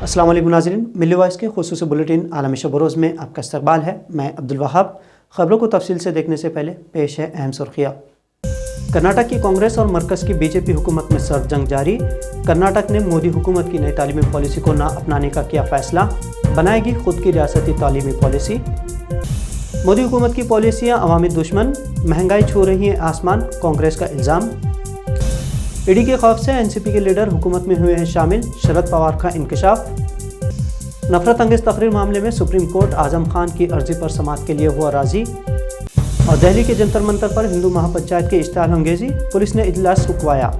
अस्सलाम वालेकुम नाज़रीन, मिल्ली वॉइस के खुसूसी बुलेटिन आलमी शब रोज़ में आपका इस्तकबाल है। मैं अब्दुल वहाब। खबरों को तफसील से देखने से पहले पेश है अहम सुर्खियाँ। कर्नाटक की कांग्रेस और मरकज़ की बीजेपी हुकूमत में सर्द जंग जारी। कर्नाटक ने मोदी हुकूमत की नई तालीमी पॉलिसी को ना अपनाने का किया फैसला, बनाएगी खुद की रियासती तालीमी पॉलिसी। मोदी हुकूमत की पॉलिसियाँ अवामी दुश्मन, महंगाई छू रही है आसमान, कांग्रेस का इल्ज़ाम। ईडी के खौफ से एनसीपी के लीडर हुकूमत में हुए हैं शामिल, शरद पवार का इंकशाफ। नफरत अंगेज तकरीर मामले में सुप्रीम कोर्ट आजम खान की अर्जी पर समाअत के लिए हुआ राजी। और दिल्ली के जंतर मंतर पर हिंदू महापंचायत की इश्तिहाल अंगेजी, पुलिस ने इजलास रुकवाया।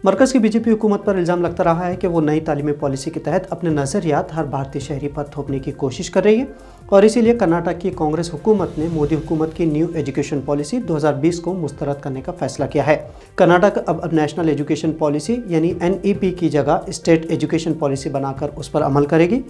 मरकज़ की बीजेपी हुकूमत पर इल्ज़ाम लगता रहा है कि वो नई तालीमी पॉलिसी के तहत अपने नज़रियात हर भारतीय शहरी पर थोपने की कोशिश कर रही है और इसीलिए कर्नाटक की कांग्रेस हुकूमत ने मोदी हुकूमत की न्यू एजुकेशन पॉलिसी 2020 को मुस्तरद करने का फैसला किया है। कर्नाटक अब नेशनल एजुकेशन पॉलिसी यानी NEP की जगह स्टेट एजुकेशन पॉलिसी बनाकर उस पर अमल करेगी।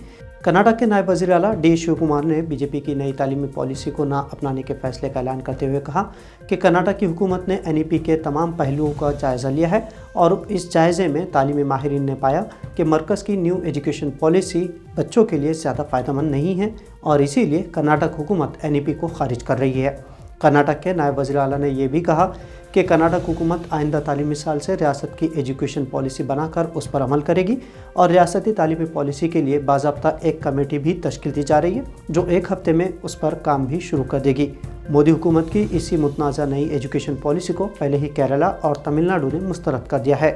कर्नाटक के नायब वज़ीर आला D शिव कुमार ने बीजेपी की नई तालीमी पॉलिसी को ना अपनाने के फैसले का ऐलान करते हुए कहा कि कर्नाटक की हुकूमत ने NEP के तमाम पहलुओं का जायज़ा लिया है और इस जायज़े में तालीमी माहिरीन ने पाया कि मरकज़ की न्यू एजुकेशन पॉलिसी बच्चों के लिए ज़्यादा फ़ायदेमंद नहीं है और इसीलिए कर्नाटक हुकूमत NEP को खारिज कर रही है। कर्नाटक के नायब वज़ीर आला ने यह भी कहा कि कर्नाटक हुकूमत आइंदा तालीमी साल से रियासत की एजुकेशन पॉलिसी बनाकर उस पर अमल करेगी और रियासती तालीमी पॉलिसी के लिए बाज़ाब्ता एक कमेटी भी तश्कील दी जा रही है जो एक हफ्ते में उस पर काम भी शुरू कर देगी। मोदी हुकूमत की इसी मुतनाज़ा नई एजुकेशन पॉलिसी को पहले ही केरला और तमिलनाडु ने मुस्तरद कर दिया है।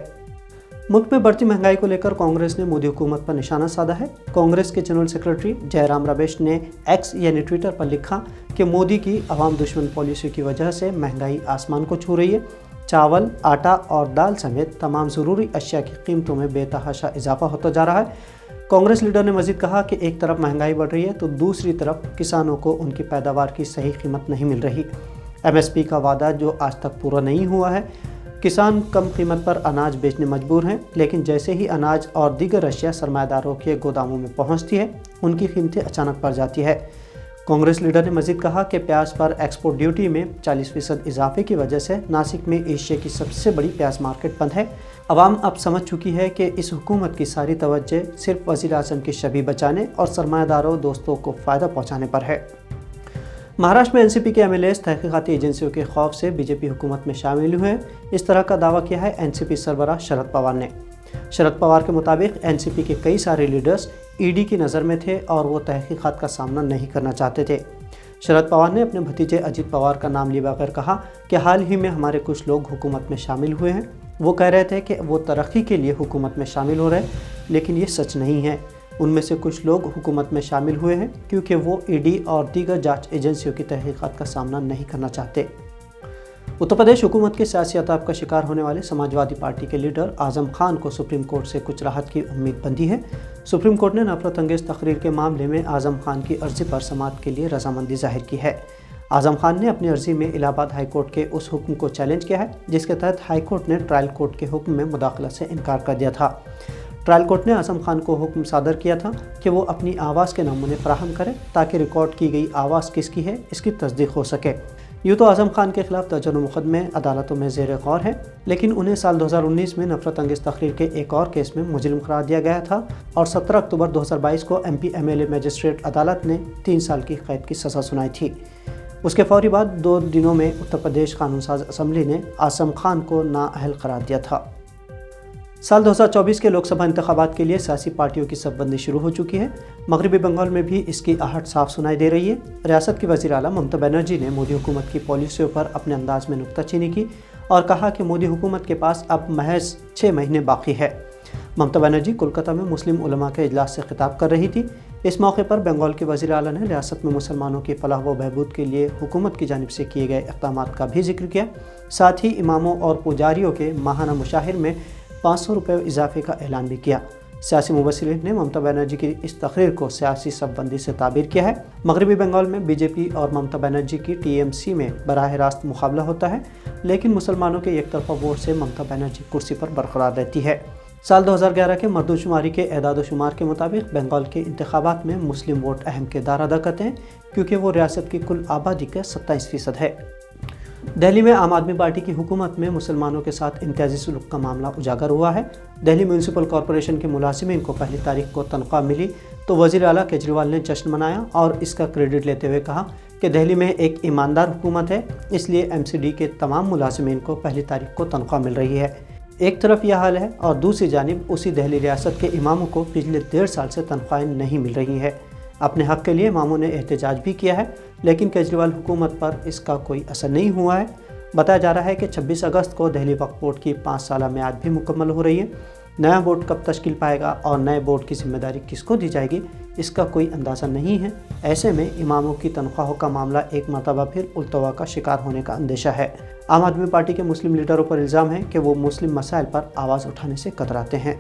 मुल्क में बढ़ती महंगाई को लेकर कांग्रेस ने मोदी हुकूमत पर निशाना साधा है। कांग्रेस के जनरल सेक्रेटरी जयराम रमेश ने एक्स यानी ट्विटर पर लिखा कि मोदी की अवाम दुश्मन पॉलिसी की वजह से महंगाई आसमान को छू रही है। चावल, आटा और दाल समेत तमाम ज़रूरी अशिया की कीमतों में बेतहाशा इजाफा होता जा रहा है। कांग्रेस लीडर ने मजीद कहा कि एक तरफ महंगाई बढ़ रही है तो दूसरी तरफ किसानों को उनकी पैदावार की सही कीमत नहीं मिल रही। MSP का वादा जो आज तक पूरा नहीं हुआ है। किसान कम कीमत पर अनाज बेचने मजबूर हैं, लेकिन जैसे ही अनाज और दीगर अशिया सरमायादारों के गोदामों में पहुंचती है उनकी कीमतें अचानक बढ़ जाती है। कांग्रेस लीडर ने मजीद कहा कि प्याज पर एक्सपोर्ट ड्यूटी में 40% इजाफे की वजह से नासिक में एशिया की सबसे बड़ी प्याज मार्केट बंद है। अवाम अब समझ चुकी है कि इस हुकूमत की सारी तवज्जो सिर्फ वज़ीर आज़म की छवि बचाने और सरमायादारों दोस्तों को फ़ायदा पहुँचाने पर है। महाराष्ट्र में NCP के MLAs तहकीकाती एजेंसियों के खौफ से बीजेपी हुकूमत में शामिल हुए हैं। इस तरह का दावा किया है NCP सरबराह शरद पवार ने। शरद पवार के मुताबिक NCP के कई सारे लीडर्स ED की नज़र में थे और वो तहकीकात का सामना नहीं करना चाहते थे। शरद पवार ने अपने भतीजे अजीत पवार का नाम लिए बगैर कहा कि हाल ही में हमारे कुछ लोग हुकूमत में शामिल हुए हैं। वो कह रहे थे कि वो तरक्की के लिए हुकूमत में शामिल हो रहे, लेकिन ये सच नहीं है। उनमें से कुछ लोग हुकूमत में शामिल हुए हैं क्योंकि वो ED और दीगर जांच एजेंसियों की तहकीकात का सामना नहीं करना चाहते। उत्तर प्रदेश हुकूमत के सियासी अताब का शिकार होने वाले समाजवादी पार्टी के लीडर आजम खान को सुप्रीम कोर्ट से कुछ राहत की उम्मीद बंधी है। सुप्रीम कोर्ट ने नफरत अंगेज तकरीर के मामले में आजम खान की अर्जी पर समाअत के लिए रजामंदी जाहिर की है। आजम खान ने अपनी अर्जी में इलाहाबाद हाई कोर्ट के उस हुक्म को चैलेंज किया है जिसके तहत हाई कोर्ट ने ट्रायल कोर्ट के हुक्म में मुदाखलत से इनकार कर दिया था। ट्रायल कोर्ट ने आजम खान को हुक्म सादर किया था कि वो अपनी आवाज़ के नमूने फराहम करें ताकि रिकॉर्ड की गई आवाज़ किसकी है इसकी तस्दीक हो सके। यूँ तो आजम खान के खिलाफ दर्जनों मुकदमे अदालतों में ज़ेर गौर हैं, लेकिन उन्हें साल 2019 में नफरत अंगेज तकरीर के एक और केस में मुजरिम करार दिया गया था और 17 अक्टूबर 2022 को MP MLA मजिस्ट्रेट अदालत ने 3 साल की कैद की सज़ा सुनाई थी। उसके फौरी बाद 2 दिनों में उत्तर प्रदेश कानून साज असम्बली ने आजम खान को नाअहल करार दिया था। साल 2024 के लोकसभा इंतखाबात के लिए सियासी पार्टियों की सबबंदी शुरू हो चुकी है। मगरबी बंगाल में भी इसकी आहट साफ सुनाई दे रही है। रियासत की वज़ीर आला ममता बनर्जी ने मोदी हुकूमत की पॉलिसियों पर अपने अंदाज में नुक्ताचीनी की और कहा कि मोदी हुकूमत के पास अब महज 6 महीने बाकी है। ममता बनर्जी कोलकाता में मुस्लिम उलमा के इजलास से खिताब कर रही थी। इस मौके पर बंगाल के वज़ीर आला ने रियासत में मुसलमानों की फलाह व बहबूद के लिए हुकूमत की जानिब से किए गए इक़दाम का भी जिक्र किया। साथ ही इमामों और पुजारियों के माहाना मुशाहिर में 500 रुपये इजाफे का ऐलान भी किया। सियासी मुबस्सिरीन ने ममता बनर्जी की इस तकरीर को सियासी सबबंदी से ताबीर किया है। मगरबी बंगाल में बीजेपी और ममता बनर्जी की TMC में बराह रास्त मुकाबला होता है, लेकिन मुसलमानों के एक तरफा वोट से ममता बनर्जी कुर्सी पर बरकरार रहती है। साल 2011 के मरदमशुमारी के एदाद शुमार के मुताबिक बंगाल के इंतखाबात में मुस्लिम वोट अहम किरदार अदा करते हैं, क्योंकि वो रियासत की कुल आबादी का 27% है। दिल्ली में आम आदमी पार्टी की हुकूमत में मुसलमानों के साथ इम्तियाजी सलूक का मामला उजागर हुआ है। दिल्ली म्यूनसिपल कॉरपोरेशन के मुलाजिमीन को पहली तारीख को तनख्वाह मिली तो वज़ीर आला केजरीवाल ने जश्न मनाया और इसका क्रेडिट लेते हुए कहा कि दिल्ली में एक ईमानदार हुकूमत है, इसलिए MCD के तमाम मुलाजिमीन को पहली तारीख को तनख्वाह मिल रही है। एक तरफ यह हाल है और दूसरी जानिब उसी दिल्ली रियासत के इमामों को पिछले 1.5 साल से तनख्वाहें नहीं मिल रही हैं। अपने हक़ के लिए इमामों ने एहतजाज भी किया है, लेकिन केजरीवाल हुकूमत पर इसका कोई असर नहीं हुआ है। बताया जा रहा है कि 26 अगस्त को दिल्ली वक्फ बोर्ड की 5 साला मियाद भी मुकम्मल हो रही है। नया बोर्ड कब तश्कील पाएगा और नए बोर्ड की जिम्मेदारी किसको दी जाएगी, इसका कोई अंदाज़ा नहीं है। ऐसे में इमामों की तनख्वाहों का मामला एक मरतबा फिर उल्तवा का शिकार होने का अंदेशा है। आम आदमी पार्टी के मुस्लिम लीडरों पर इल्ज़ाम है कि वो मुस्लिम मसाइल पर आवाज़ उठाने से कतराते हैं।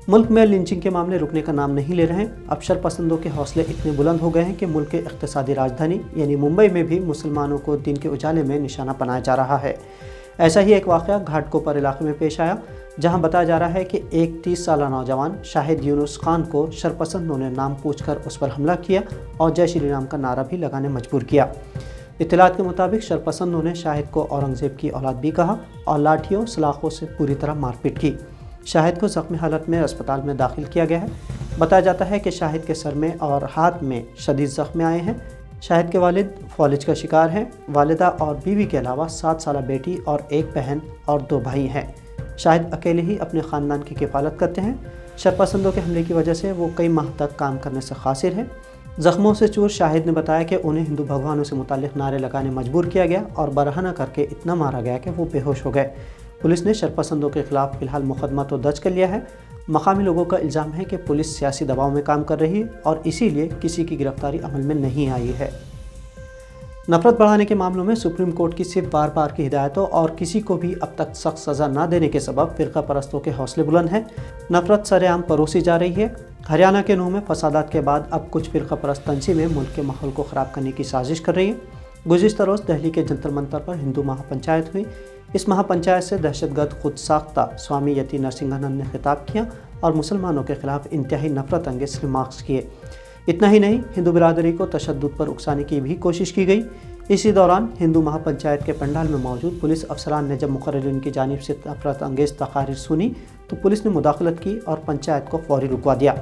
मुल्क में लिंचिंग के मामले रुकने का नाम नहीं ले रहे हैं। अब शरपसंदों के हौसले इतने बुलंद हो गए हैं कि मुल्क के इक़्तिसादी राजधानी यानी मुंबई में भी मुसलमानों को दिन के उजाले में निशाना बनाया जा रहा है। ऐसा ही एक वाक़या घाटकोपर इलाके में पेश आया, जहां बताया जा रहा है कि एक 30 साला नौजवान शाहिद यूनुस खान को शरपसंदों ने नाम पूछकर उस पर हमला किया और जय श्री राम का नारा भी लगाने मजबूर किया। इत्तलात के मुताबिक शरपसंदों ने शाहिद को औरंगज़ेब की औलाद भी कहा और लाठियों सलाखों से पूरी तरह मारपीट की। शाहिद को ज़ख्मी हालत में अस्पताल में दाखिल किया गया है। बताया जाता है कि शाहिद के सर में और हाथ में शदीद ज़ख्म आए हैं। शाहिद के वालिद फौलिज का शिकार हैं। वालिदा और बीवी के अलावा 7 साला बेटी और एक बहन और 2 भाई हैं। शाहिद अकेले ही अपने ख़ानदान की किफ़ालत करते हैं। शरपसंदों के हमले की वजह से वो कई माह तक काम करने से क़ासिर है। ज़ख्मों से चूर शाहिद ने बताया कि उन्हें हिंदू भगवानों से मुताल्लिक़ नारे लगाने मजबूर किया गया और बरहना करके इतना मारा गया कि वो बेहोश हो गए। पुलिस ने शरपसंदों के खिलाफ फ़िलहाल मुकदमा तो दर्ज कर लिया है। मकामी लोगों का इल्ज़ाम है कि पुलिस सियासी दबाव में काम कर रही है और इसीलिए किसी की गिरफ्तारी अमल में नहीं आई है। नफरत बढ़ाने के मामलों में सुप्रीम कोर्ट की सिर्फ बार बार की हिदायतों और किसी को भी अब तक सख्त सज़ा न देने के सबब फ़िरका परस्तों के हौसले बुलंद हैं। नफरत सरेआम परोसी जा रही है। हरियाणा के नूह में फसादात के बाद अब कुछ फ़िरका परस्त तंजीमें मुल्क के माहौल को ख़राब करने की साजिश कर रही हैं। गुज़िश्ता रोज़ दिल्ली के जंतर मंतर पर हिंदू महापंचायत हुई। इस महापंचायत से दहशतगर्द खुद साख्ता स्वामी यति नरसिंहानंद ने खिताब किया और मुसलमानों के खिलाफ इंतहाई नफरत अंगेज़ रिमार्क्स किए। इतना ही नहीं, हिंदू बिरादरी को तशद्दुद पर उकसाने की भी कोशिश की गई। इसी दौरान हिंदू महापंचायत के पंडाल में मौजूद पुलिस अफसरान ने जब मुक़र्रिरीन की जानिब से नफरत अंगेज़ तकारीर सुनी तो पुलिस ने मुदाखलत की और पंचायत को फौरी रुकवा दिया।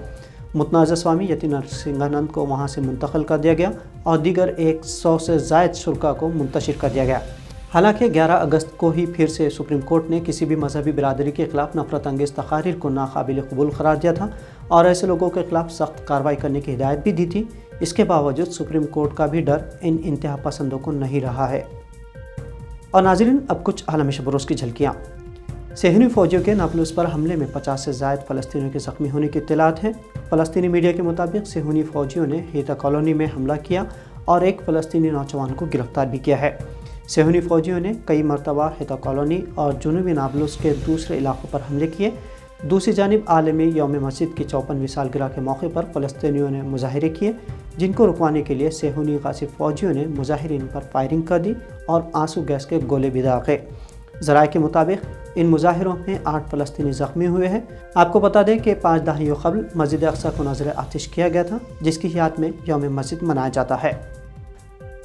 मुतनाज़ा स्वामी यति नरसिंहानंद को वहाँ से मुंतकिल कर दिया गया और दीगर 100 से ज़ायद शुल्का को मुंतशिर कर दिया गया। हालांकि 11 अगस्त को ही फिर से सुप्रीम कोर्ट ने किसी भी मजहबी बिरादरी के खिलाफ नफरत अंगेज़ तकारीर को नाकाबिल कबूल करार दिया था और ऐसे लोगों के खिलाफ सख्त कार्रवाई करने की हिदायत भी दी थी। इसके बावजूद सुप्रीम कोर्ट का भी डर इन इंतहा पसंदों को नहीं रहा है। और नाज़रीन, अब कुछ आलमी शब-ओ-रोज़ की झलकियाँ। सेहनी फ़ौजियों के नापलूस पर हमले में 50 से ज़ायद फ़लस्तीनियों के ज़ख्मी होने की इत्तलात हैं। फ़लस्तीनी मीडिया के मुताबिक सेहनी फ़ौजियों ने हीता कॉलोनी में हमला किया और एक फ़लस्तीनी नौजवान को गिरफ्तार भी किया है। सेहनी फ़ौजियों ने कई मरतबा हीता कॉलोनी और जुनूबी नाबलूस के दूसरे इलाकों पर हमले किए। दूसरी जानिब आलमी यौम मस्जिद की 54वीं सालगिरह के मौके पर फ़लस्तीनियों ने मुजाहिरे किए, जिनको रुकवाने के लिए सेहनी गासिब फ़ौजियों ने मुजाहिरीन पर फायरिंग कर दी और आंसू गैस के गोले भी दागे। ज़राए के मुताबिक इन मुजाहिरों में 8 फ़लस्तीनी ज़ख्मी हुए हैं। आपको बता दें कि 5 दहाइयों क़ब्ल मस्जिद अक़सा को नज़र आतिश किया गया था, जिसकी याद में यौम मस्जिद मनाया जाता है।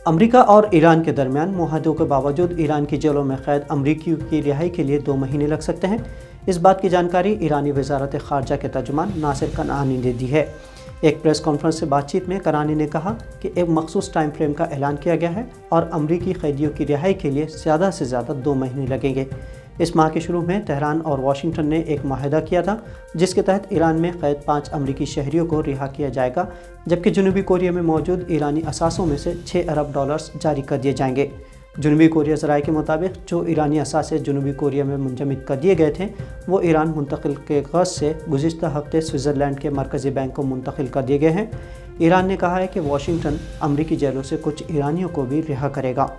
अमेरिका और ईरान के दरमियान मुआहदों के बावजूद ईरान की जेलों में कैद अमरीकियों की रिहाई के लिए 2 महीने लग सकते हैं। इस बात की जानकारी ईरानी वज़ारत ख़ारजा के तर्जुमान नासिर कनानी ने दी है। एक प्रेस कॉन्फ्रेंस से बातचीत में कनानी ने कहा कि एक मखसूस टाइम फ्रेम का ऐलान किया गया है और अमरीकी कैदियों की रिहाई के लिए ज़्यादा से ज़्यादा 2 महीने लगेंगे। इस माह के शुरू में तेहरान और वाशिंगटन ने एक माहिदा किया था, जिसके तहत ईरान में कैद 5 अमरीकी शहरियों को रिहा किया जाएगा, जबकि जनूबी कोरिया में मौजूद ईरानी असासों में से $6 अरब जारी कर दिए जाएंगे। जनूबी कोरिया ज़राए के मुताबिक जो ईरानी असासे जनूबी कोरिया में मुंजमद कर दिए गए थे, वो ईरान मुंतकिल के गज़ से गुज़िश्ता हफ्ते स्विट्ज़रलैंड के मरकज़ी बैंक को मुंतकिल कर दिए गए हैं। ईरान ने कहा है कि वाशिंगटन अमरीकी जेलों से कुछ ईरानियों को भी रिहा करेगा।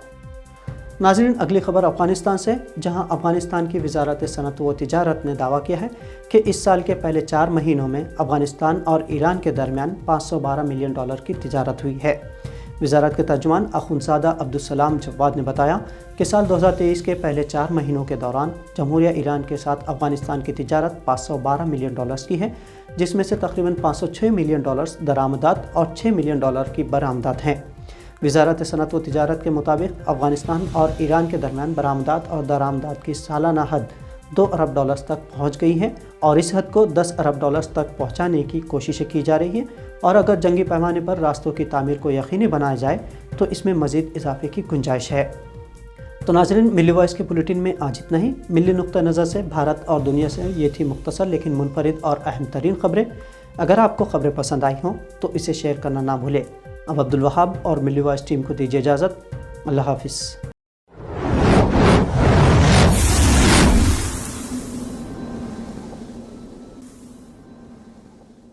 नाज़रीन, अगली खबर अफ़गानिस्तान से, जहां अफ़गानिस्तान की वज़ारत सनअत व तिजारत ने दावा किया है कि इस साल के पहले 4 महीनों में अफ़गानिस्तान और ईरान के दरमियान $512 मिलियन की तिजारत हुई है। وزارت کے ترجمان اخندزادہ عبدالسلام جواد نے بتایا کہ سال 2023 کے پہلے 4 مہینوں کے دوران جمہوریہ ایران کے ساتھ افغانستان کی تجارت $512 ملین کی ہے، جس میں سے تقریباً $506 ملین درآمدات اور $6 ملین کی برآمدات ہیں۔ وزارت صنعت و تجارت کے مطابق افغانستان اور ایران کے درمیان برآمدات اور درآمدات کی سالانہ حد $2 ارب تک پہنچ گئی ہے اور اس حد کو $10 ارب تک پہنچانے کی کوششیں کی جا رہی ہیں، اور اگر جنگی پیمانے پر راستوں کی تعمیر کو یقینی بنایا جائے تو اس میں مزید اضافے کی گنجائش ہے۔ تو ناظرین، ملی وائس کے بلیٹن میں آج اتنا ہی۔ ملی نقطہ نظر سے بھارت اور دنیا سے یہ تھی مختصر لیکن منفرد اور اہم ترین خبریں۔ اگر آپ کو خبریں پسند آئی ہوں تو اسے شیئر کرنا نہ بھولیں۔ اب عبدالوہاب اور ملی وائس ٹیم کو دیجیے اجازت۔ اللہ حافظ۔